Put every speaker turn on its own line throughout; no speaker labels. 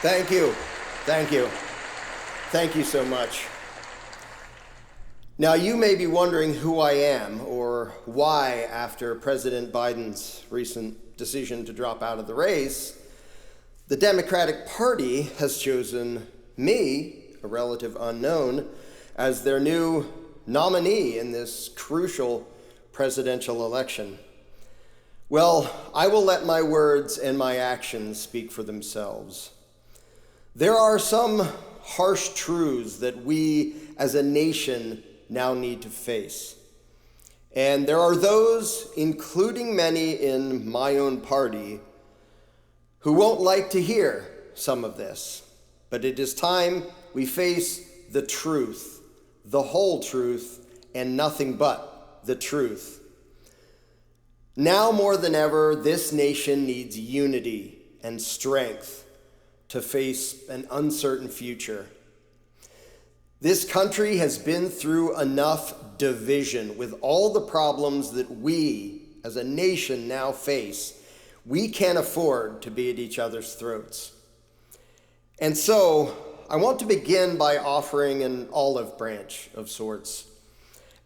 Thank you. Thank you. Thank you so much. Now, you may be wondering who I am or why, after President Biden's recent decision to drop out of the race, the Democratic Party has chosen me, a relative unknown, as their new nominee in this crucial presidential election. Well, I will let my words and my actions speak for themselves. There are some harsh truths that we as a nation now need to face. And there are those, including many in my own party, who won't like to hear some of this. But it is time we face the truth, the whole truth, and nothing but the truth. Now more than ever, this nation needs unity and strength to face an uncertain future. This country has been through enough division with all the problems that we as a nation now face. We can't afford to be at each other's throats. And so I want to begin by offering an olive branch of sorts.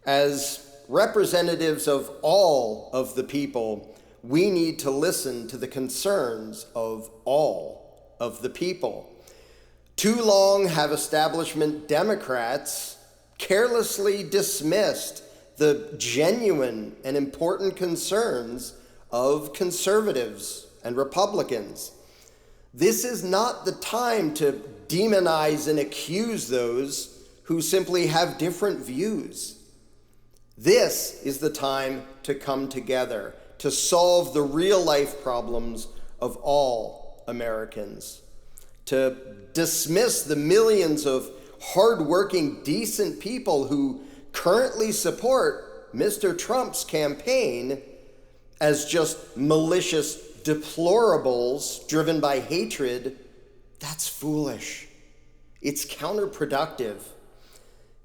As representatives of all of the people, we need to listen to the concerns of all of the people. Too long have establishment Democrats carelessly dismissed the genuine and important concerns of conservatives and Republicans. This is not the time to demonize and accuse those who simply have different views. This is the time to come together to solve the real-life problems of all Americans, to dismiss the millions of hardworking, decent people who currently support Mr. Trump's campaign as just malicious deplorables driven by hatred. That's foolish. It's counterproductive.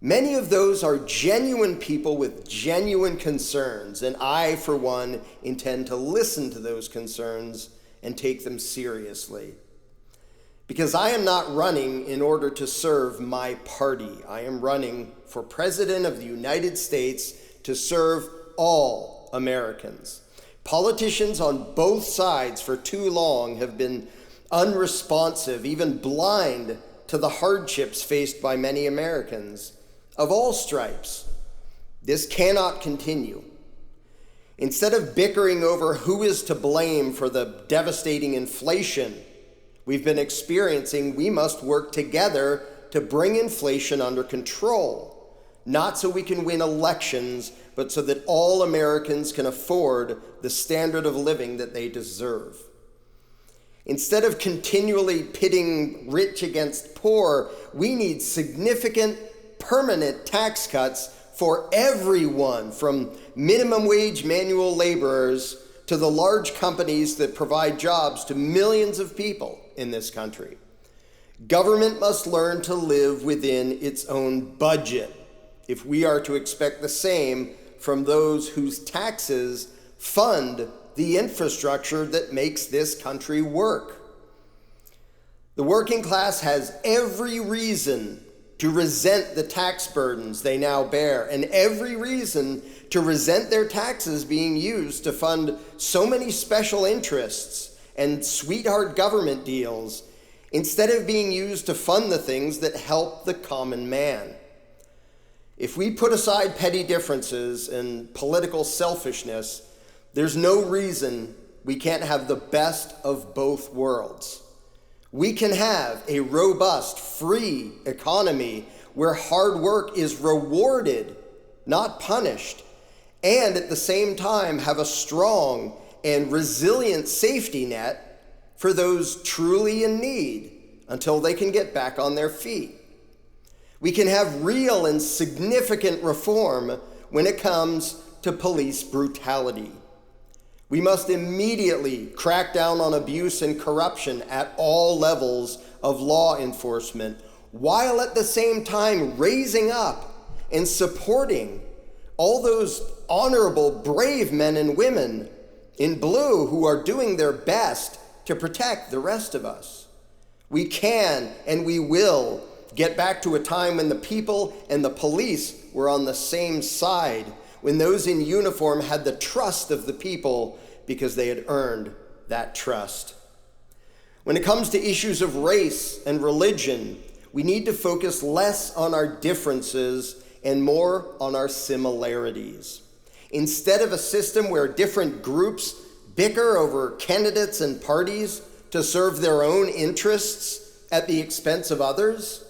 Many of those are genuine people with genuine concerns, and I, for one, intend to listen to those concerns and take them seriously. Because I am not running in order to serve my party. I am running for President of the United States to serve all Americans. Politicians on both sides for too long have been unresponsive, even blind to the hardships faced by many Americans of all stripes. This cannot continue. Instead of bickering over who is to blame for the devastating inflation we've been experiencing, we must work together to bring inflation under control, not so we can win elections, but so that all Americans can afford the standard of living that they deserve. Instead of continually pitting rich against poor, we need significant, permanent tax cuts for everyone, from minimum wage manual laborers to the large companies that provide jobs to millions of people in this country. Government must learn to live within its own budget if we are to expect the same from those whose taxes fund the infrastructure that makes this country work. The working class has every reason to resent the tax burdens they now bear, and every reason to resent their taxes being used to fund so many special interests and sweetheart government deals instead of being used to fund the things that help the common man. If we put aside petty differences and political selfishness, there's no reason we can't have the best of both worlds. We can have a robust, free economy where hard work is rewarded, not punished, and at the same time have a strong and resilient safety net for those truly in need until they can get back on their feet. We can have real and significant reform when it comes to police brutality. We must immediately crack down on abuse and corruption at all levels of law enforcement, while at the same time raising up and supporting all those honorable, brave men and women in blue who are doing their best to protect the rest of us. We can and we will get back to a time when the people and the police were on the same side, when those in uniform had the trust of the people because they had earned that trust. When it comes to issues of race and religion, we need to focus less on our differences and more on our similarities. Instead of a system where different groups bicker over candidates and parties to serve their own interests at the expense of others,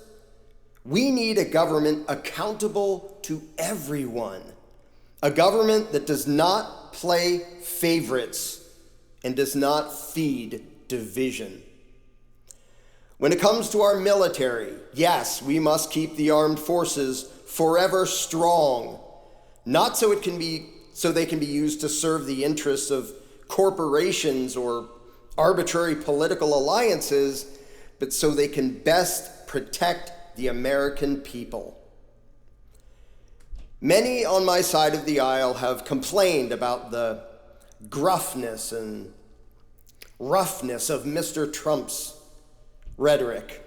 we need a government accountable to everyone. A government that does not play favorites and does not feed division. When it comes to our military, yes, we must keep the armed forces forever strong, not so they can be used to serve the interests of corporations or arbitrary political alliances, but so they can best protect the American people. Many on my side of the aisle have complained about the gruffness and roughness of Mr. Trump's rhetoric,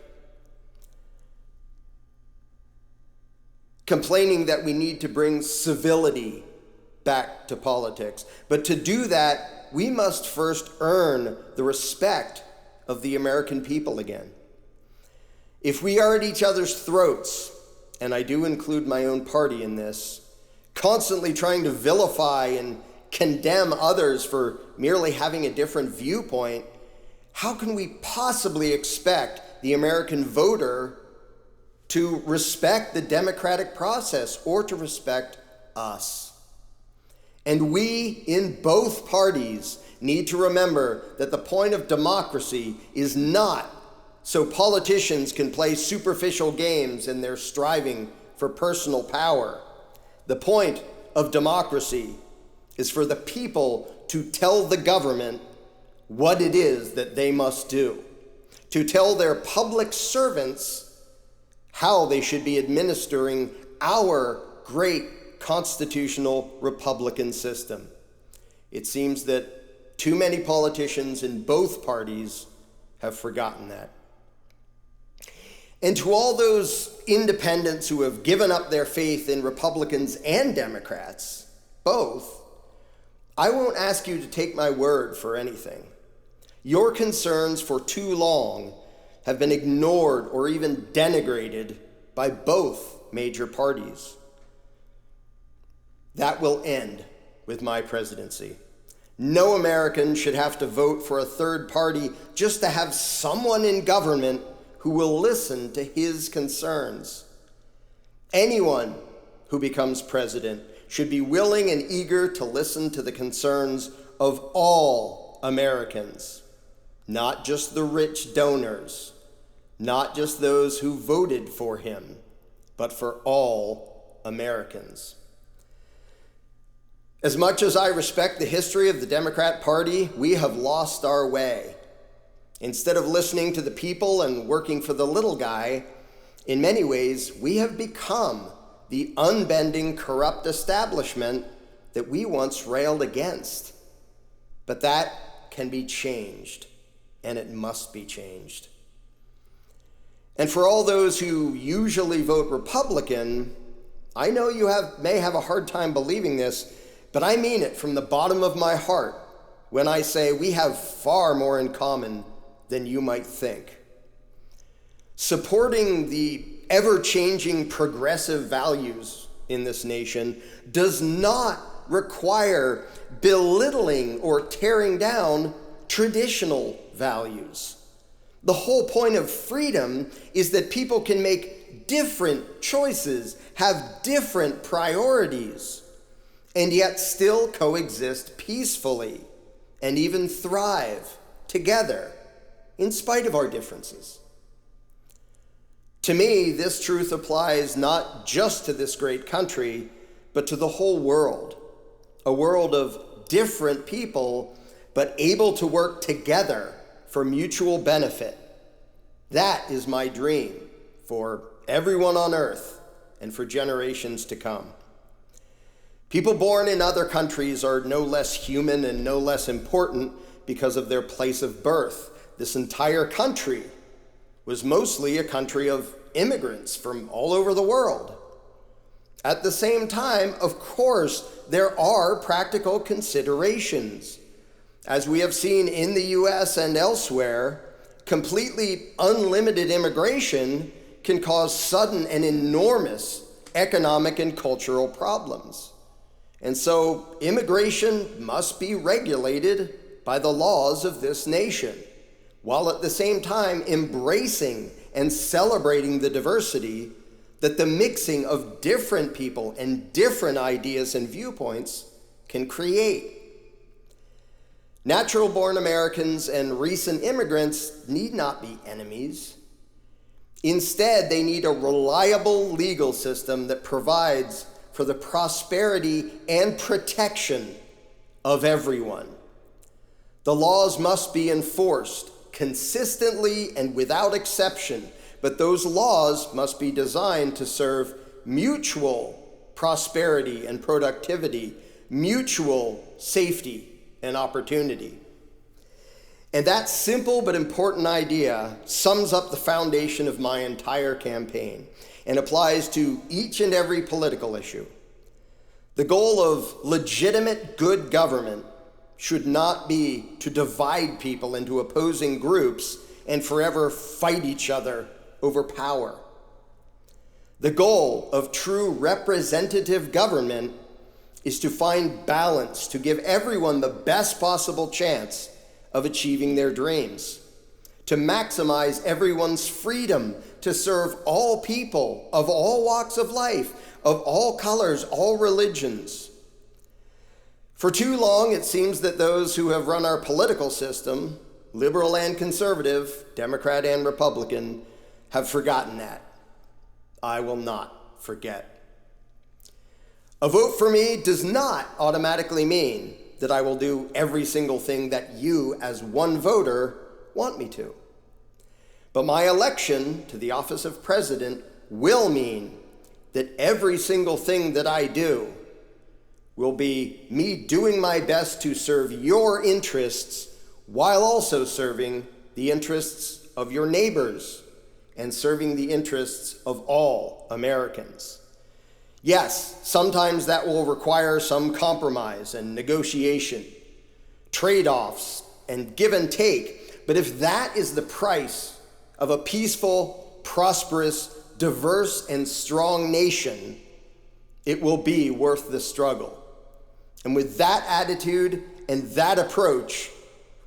complaining that we need to bring civility back to politics. But to do that, we must first earn the respect of the American people again. If we are at each other's throats, and I do include my own party in this, constantly trying to vilify and condemn others for merely having a different viewpoint, how can we possibly expect the American voter to respect the democratic process or to respect us? And we in both parties need to remember that the point of democracy is not so politicians can play superficial games in their striving for personal power. The point of democracy is for the people to tell the government what it is that they must do, to tell their public servants how they should be administering our great constitutional Republican system. It seems that too many politicians in both parties have forgotten that. And to all those independents who have given up their faith in Republicans and Democrats, both, I won't ask you to take my word for anything. Your concerns for too long have been ignored or even denigrated by both major parties. That will end with my presidency. No American should have to vote for a third party just to have someone in government who will listen to his concerns. Anyone who becomes president should be willing and eager to listen to the concerns of all Americans, not just the rich donors, not just those who voted for him, but for all Americans. As much as I respect the history of the Democrat Party, we have lost our way. Instead of listening to the people and working for the little guy, in many ways, we have become the unbending, corrupt establishment that we once railed against. But that can be changed, and it must be changed. And for all those who usually vote Republican, I know you may have a hard time believing this, but I mean it from the bottom of my heart when I say we have far more in common than you might think. Supporting the ever-changing progressive values in this nation does not require belittling or tearing down traditional values. The whole point of freedom is that people can make different choices, have different priorities, and yet still coexist peacefully and even thrive together in spite of our differences. To me, this truth applies not just to this great country, but to the whole world. A world of different people, but able to work together for mutual benefit. That is my dream for everyone on earth and for generations to come. People born in other countries are no less human and no less important because of their place of birth. This entire country was mostly a country of immigrants from all over the world. At the same time, of course, there are practical considerations. As we have seen in the US and elsewhere, completely unlimited immigration can cause sudden and enormous economic and cultural problems. And so immigration must be regulated by the laws of this nation, while at the same time embracing and celebrating the diversity that the mixing of different people and different ideas and viewpoints can create. Natural-born Americans and recent immigrants need not be enemies. Instead, they need a reliable legal system that provides for the prosperity and protection of everyone. The laws must be enforced consistently and without exception, but those laws must be designed to serve mutual prosperity and productivity, mutual safety and opportunity. And that simple but important idea sums up the foundation of my entire campaign and applies to each and every political issue. The goal of legitimate good government should not be to divide people into opposing groups and forever fight each other over power. The goal of true representative government is to find balance, to give everyone the best possible chance of achieving their dreams, to maximize everyone's freedom, to serve all people of all walks of life, of all colors, all religions. For too long, it seems that those who have run our political system, liberal and conservative, Democrat and Republican, have forgotten that. I will not forget. A vote for me does not automatically mean that I will do every single thing that you, as one voter, want me to. But my election to the office of president will mean that every single thing that I do will be me doing my best to serve your interests while also serving the interests of your neighbors and serving the interests of all Americans. Yes, sometimes that will require some compromise and negotiation, trade-offs and give and take. But if that is the price of a peaceful, prosperous, diverse, and strong nation, it will be worth the struggle. And with that attitude and that approach,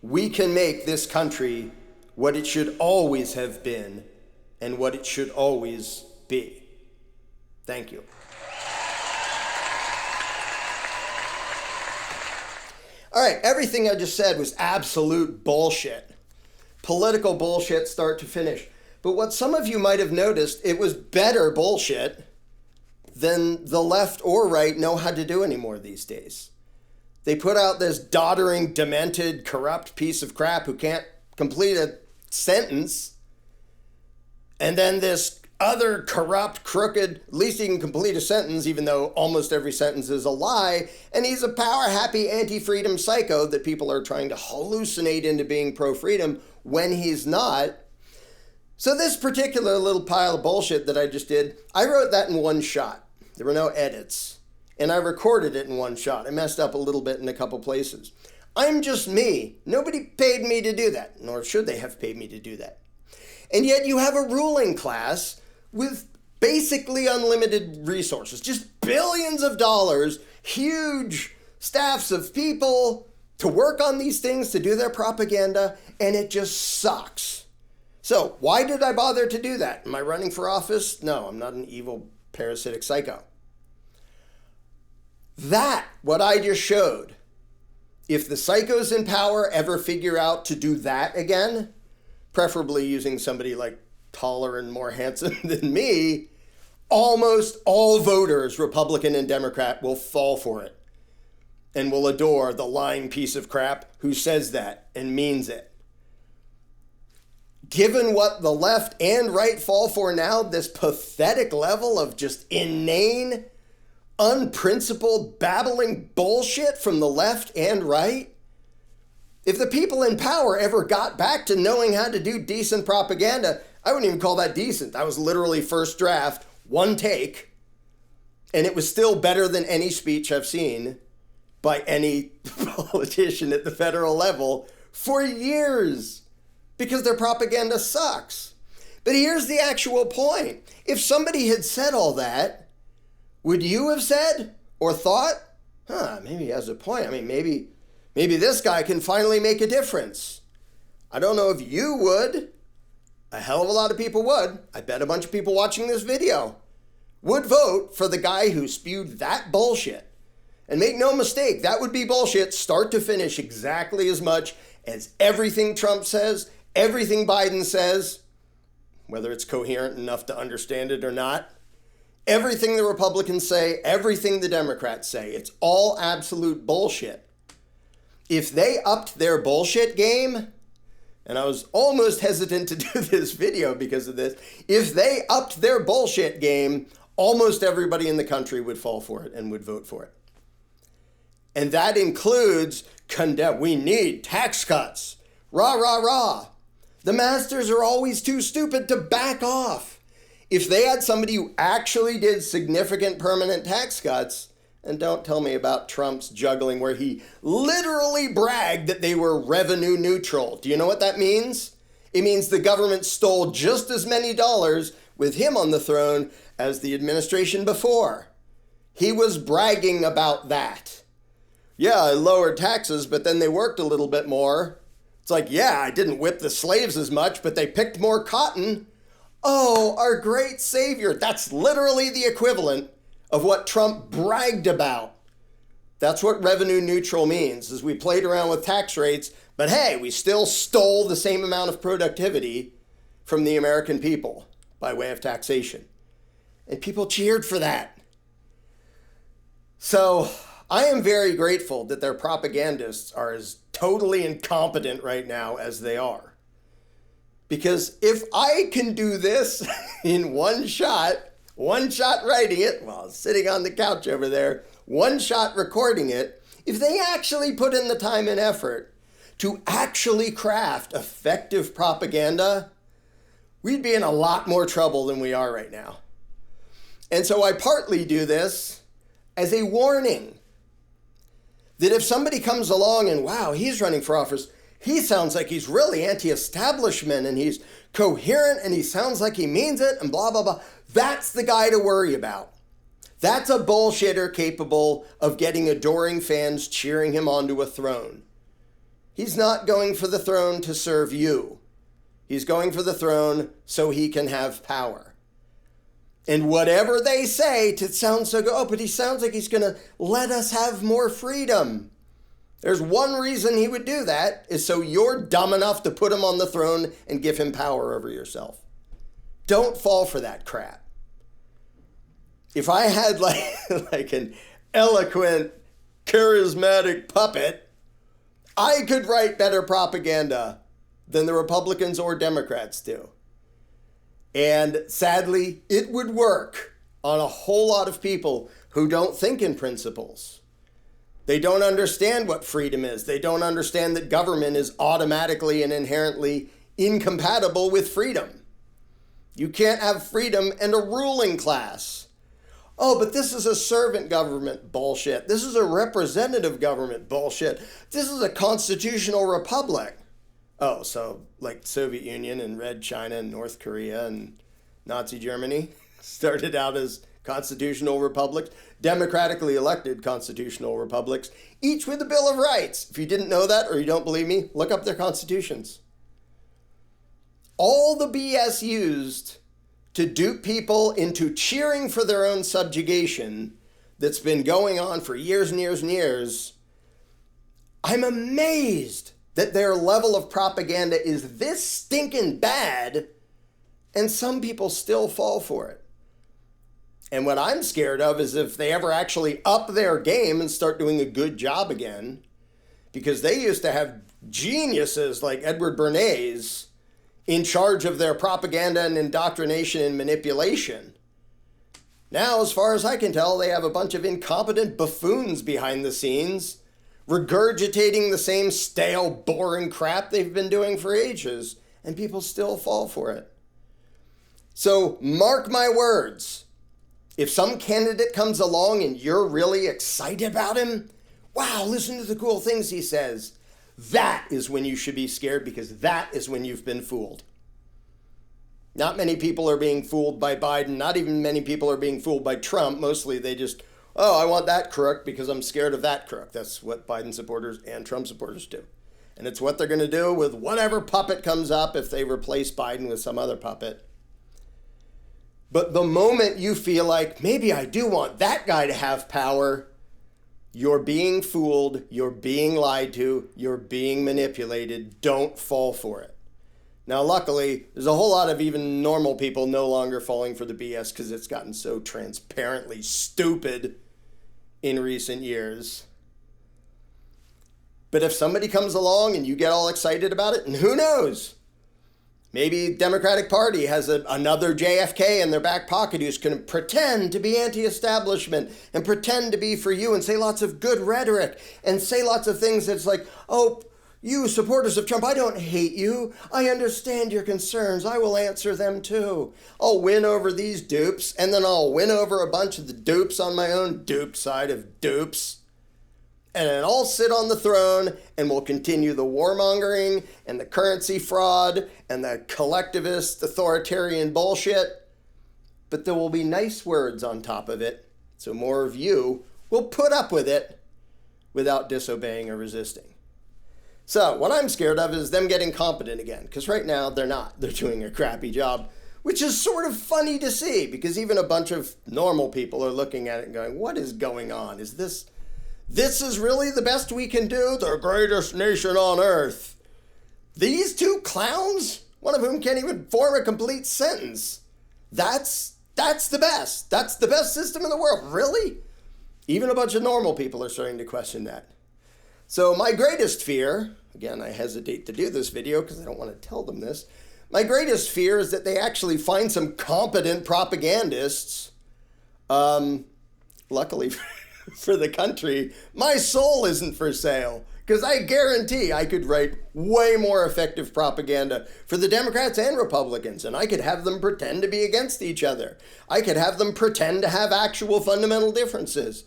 we can make this country what it should always have been and what it should always be. Thank you. All right, everything I just said was absolute bullshit. Political bullshit start to finish. But what some of you might have noticed, it was better bullshit than the left or right know how to do anymore these days. They put out this doddering, demented, corrupt piece of crap who can't complete a sentence. And then this other corrupt, crooked, at least he can complete a sentence, even though almost every sentence is a lie. And he's a power-happy, anti-freedom psycho that people are trying to hallucinate into being pro-freedom when he's not. So this particular little pile of bullshit that I just did, I wrote that in one shot. There were no edits. And I recorded it in one shot. I messed up a little bit in a couple places. I'm just me. Nobody paid me to do that, nor should they have paid me to do that. And yet you have a ruling class with basically unlimited resources, just billions of dollars, huge staffs of people to work on these things, to do their propaganda, and it just sucks. So why did I bother to do that? Am I running for office? No, I'm not an evil parasitic psycho. That, what I just showed, if the psychos in power ever figure out to do that again, preferably using somebody like taller and more handsome than me, almost all voters, Republican and Democrat, will fall for it and will adore the lying piece of crap who says that and means it. Given what the left and right fall for now, this pathetic level of just inane, unprincipled, babbling bullshit from the left and right, if the people in power ever got back to knowing how to do decent propaganda, I wouldn't even call that decent. That was literally first draft, one take, and it was still better than any speech I've seen by any politician at the federal level for years, because their propaganda sucks. But here's the actual point. If somebody had said all that, would you have said or thought, maybe he has a point. I mean, maybe this guy can finally make a difference. I don't know if you would. A hell of a lot of people would. I bet a bunch of people watching this video would vote for the guy who spewed that bullshit. And make no mistake, that would be bullshit start to finish exactly as much as everything Trump says, everything Biden says, whether it's coherent enough to understand it or not. Everything the Republicans say, everything the Democrats say, it's all absolute bullshit. If they upped their bullshit game, and I was almost hesitant to do this video because of this, if they upped their bullshit game, almost everybody in the country would fall for it and would vote for it. And that includes we need tax cuts. Rah, rah, rah. The masters are always too stupid to back off. If they had somebody who actually did significant permanent tax cuts, and don't tell me about Trump's juggling where he literally bragged that they were revenue neutral. Do you know what that means? It means the government stole just as many dollars with him on the throne as the administration before. He was bragging about that. Yeah, I lowered taxes, but then they worked a little bit more. It's like, yeah, I didn't whip the slaves as much, but they picked more cotton. Oh, our great savior. That's literally the equivalent of what Trump bragged about. That's what revenue neutral means, is we played around with tax rates, but hey, we still stole the same amount of productivity from the American people by way of taxation. And people cheered for that. So I am very grateful that their propagandists are as totally incompetent right now as they are. Because if I can do this in one shot writing it while sitting on the couch over there, one shot recording it, if they actually put in the time and effort to actually craft effective propaganda, we'd be in a lot more trouble than we are right now. And so I partly do this as a warning that if somebody comes along and, wow, he's running for office, he sounds like he's really anti-establishment and he's coherent and he sounds like he means it and blah, blah, blah. That's the guy to worry about. That's a bullshitter capable of getting adoring fans cheering him onto a throne. He's not going for the throne to serve you. He's going for the throne so he can have power. And whatever they say to sound so good, but he sounds like he's going to let us have more freedom. There's one reason he would do that, is so you're dumb enough to put him on the throne and give him power over yourself. Don't fall for that crap. If I had like an eloquent, charismatic puppet, I could write better propaganda than the Republicans or Democrats do. And sadly, it would work on a whole lot of people who don't think in principles. They don't understand what freedom is. They don't understand that government is automatically and inherently incompatible with freedom. You can't have freedom and a ruling class. Oh, but this is a servant government. Bullshit. This is a representative government. Bullshit. This is a constitutional republic. Oh, so like Soviet Union and Red China and North Korea and Nazi Germany started out as constitutional republics, democratically elected constitutional republics, each with a Bill of Rights. If you didn't know that or you don't believe me, look up their constitutions. All the BS used to dupe people into cheering for their own subjugation that's been going on for years and years and years, I'm amazed that their level of propaganda is this stinking bad, and some people still fall for it. And what I'm scared of is if they ever actually up their game and start doing a good job again, because they used to have geniuses like Edward Bernays in charge of their propaganda and indoctrination and manipulation. Now, as far as I can tell, they have a bunch of incompetent buffoons behind the scenes regurgitating the same stale, boring crap they've been doing for ages, and people still fall for it. So mark my words. If some candidate comes along and you're really excited about him, wow, listen to the cool things he says. That is when you should be scared, because that is when you've been fooled. Not many people are being fooled by Biden. Not even many people are being fooled by Trump. Mostly they just, oh, I want that crook because I'm scared of that crook. That's what Biden supporters and Trump supporters do. And it's what they're going to do with whatever puppet comes up if they replace Biden with some other puppet. But the moment you feel like, maybe I do want that guy to have power, you're being fooled, you're being lied to, you're being manipulated. Don't fall for it. Now, luckily, there's a whole lot of even normal people no longer falling for the BS because it's gotten so transparently stupid in recent years. But if somebody comes along and you get all excited about it, and who knows? Maybe Democratic Party has another JFK in their back pocket who's going to pretend to be anti-establishment and pretend to be for you and say lots of good rhetoric and say lots of things that's like, oh, you supporters of Trump, I don't hate you. I understand your concerns. I will answer them too. I'll win over these dupes, and then I'll win over a bunch of the dupes on my own dupe side of dupes. And then I'll sit on the throne and we'll continue the warmongering and the currency fraud and the collectivist authoritarian bullshit. But there will be nice words on top of it, so more of you will put up with it without disobeying or resisting. So what I'm scared of is them getting competent again, because right now they're not. They're doing a crappy job, which is sort of funny to see, because even a bunch of normal people are looking at it and going, what is going on? Is this is really the best we can do? The greatest nation on earth. These two clowns, one of whom can't even form a complete sentence. That's the best. That's the best system in the world. Really? Even a bunch of normal people are starting to question that. So my greatest fear, again, I hesitate to do this video because I don't want to tell them this. My greatest fear is that they actually find some competent propagandists. Luckily for the country, my soul isn't for sale, because I guarantee I could write way more effective propaganda for the Democrats and Republicans, and I could have them pretend to be against each other. I could have them pretend to have actual fundamental differences.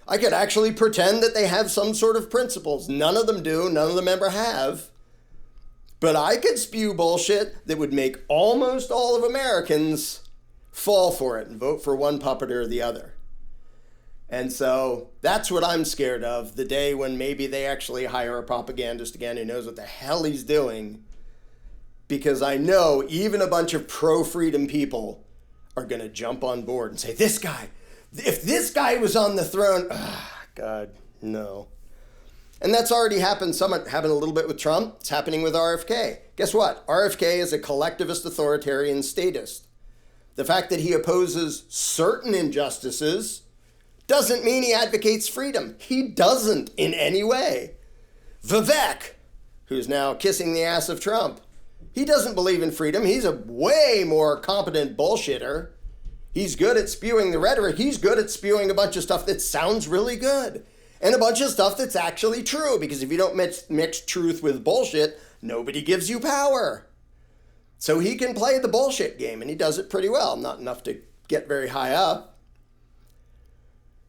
I could actually pretend that they have some sort of principles. None of them do, none of them ever have. But I could spew bullshit that would make almost all of Americans fall for it and vote for one puppet or the other. And so that's what I'm scared of, the day when maybe they actually hire a propagandist again who knows what the hell he's doing. Because I know even a bunch of pro-freedom people are going to jump on board and say, this guy, if this guy was on the throne, God, no. And that's already happened. Happened a little bit with Trump. It's happening with RFK. Guess what? RFK is a collectivist authoritarian statist. The fact that he opposes certain injustices doesn't mean he advocates freedom. He doesn't in any way. Vivek, who's now kissing the ass of Trump, he doesn't believe in freedom. He's a way more competent bullshitter. He's good at spewing the rhetoric. He's good at spewing a bunch of stuff that sounds really good. And a bunch of stuff that's actually true. Because if you don't mix truth with bullshit, nobody gives you power. So he can play the bullshit game, and he does it pretty well. Not enough to get very high up.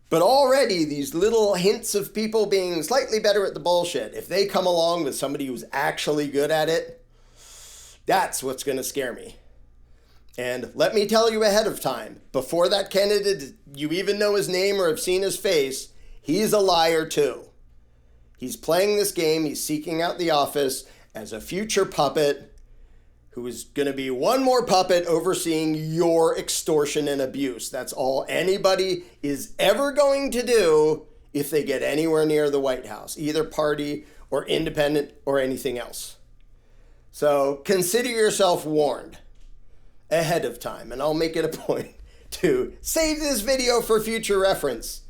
But already these little hints of people being slightly better at the bullshit, if they come along with somebody who's actually good at it, that's what's going to scare me. And let me tell you ahead of time, before that candidate, you even know his name or have seen his face, he's a liar too. He's playing this game, he's seeking out the office as a future puppet who is going to be one more puppet overseeing your extortion and abuse. That's all anybody is ever going to do if they get anywhere near the White House, either party or independent or anything else. So consider yourself warned ahead of time, and I'll make it a point to save this video for future reference.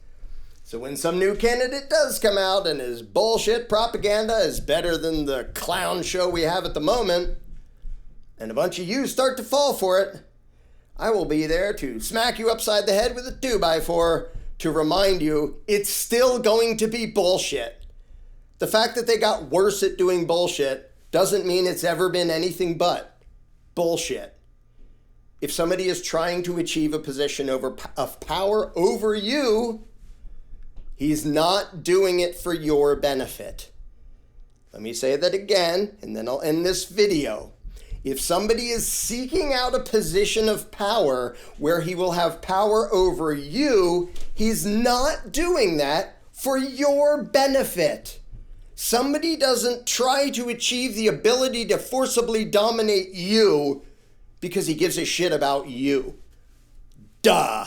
So when some new candidate does come out and his bullshit propaganda is better than the clown show we have at the moment, and a bunch of you start to fall for it, I will be there to smack you upside the head with a 2x4 to remind you it's still going to be bullshit. The fact that they got worse at doing bullshit doesn't mean it's ever been anything but bullshit. If somebody is trying to achieve a position of power over you, he's not doing it for your benefit. Let me say that again, and then I'll end this video. If somebody is seeking out a position of power where he will have power over you, he's not doing that for your benefit. Somebody doesn't try to achieve the ability to forcibly dominate you because he gives a shit about you. Duh.